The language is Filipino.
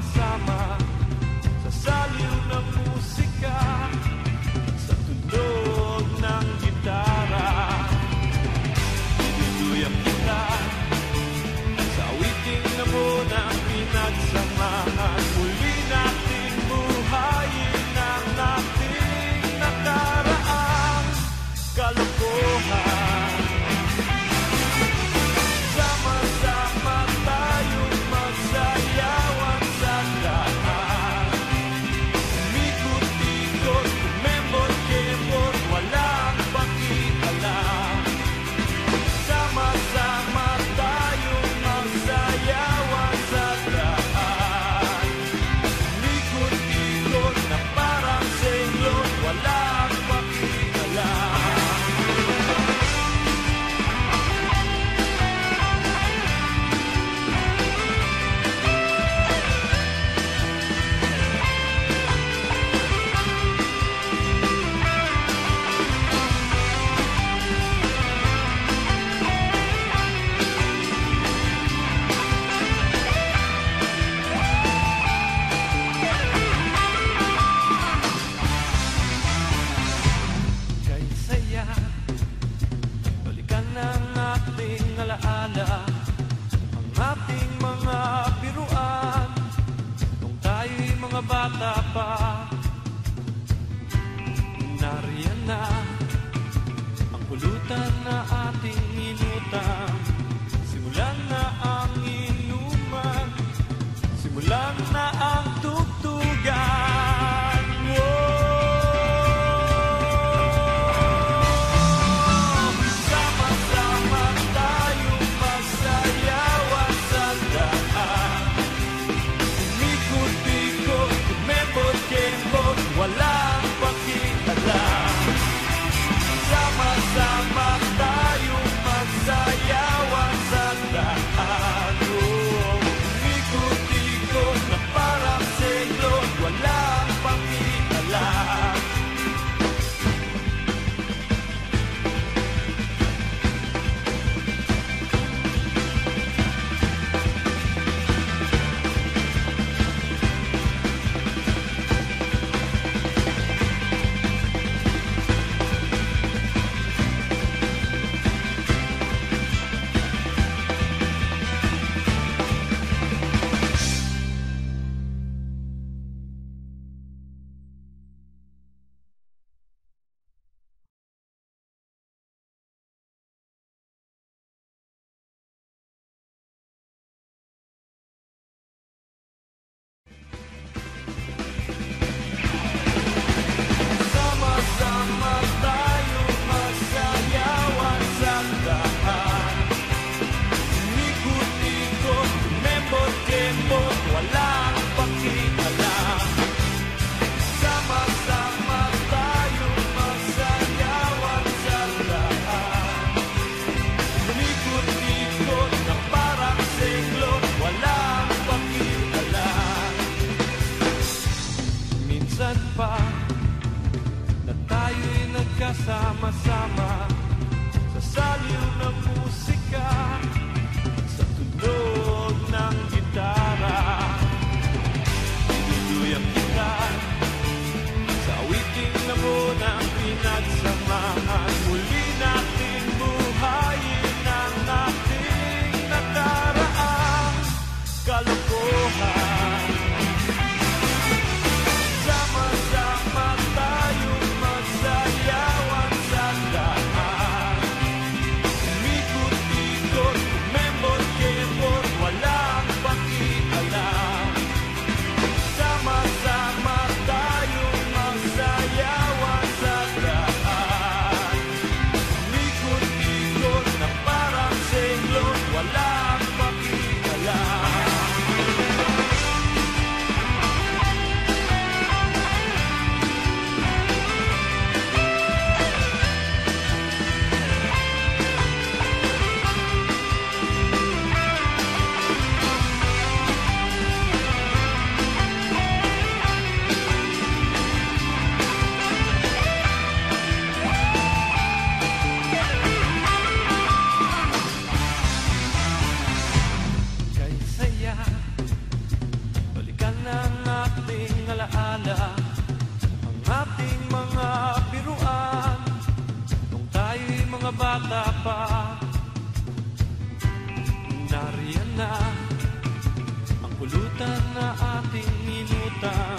sama-sama sa saliw ng musika, sa tunog ng gitara. Tinuluyan kita sa awiting na munang pinagsamahan. Muli nating buhayin ang ating nakaraang kalokohan. Sama-sama tayong magsayawan sa daan. Umikot-ikot, kumembot-kembot, walang pakialam. Sama-sama tayong magsayawan sa daan. Umikot-ikot na parang senglot, walang pakialam. Kay saya, balikan ang ating alaala, ang ating mga biruan, nung tayo'y mga bata pa. Nariyan na ang pulutan na ating inutang. Simulan na ang inuman, simulan na ang tugtugan. Sama-sama tayong magsayawan sa daan. Umikot-ikot, kumembot-kembot, walang pakialam. Sama-sama tayong magsayawan sa daan. Umikot-ikot na parang ng ating alaala, ang ating mga biruan, nung tayo'y mga bata pa. Nariyan na ang pulutan na ating minutan.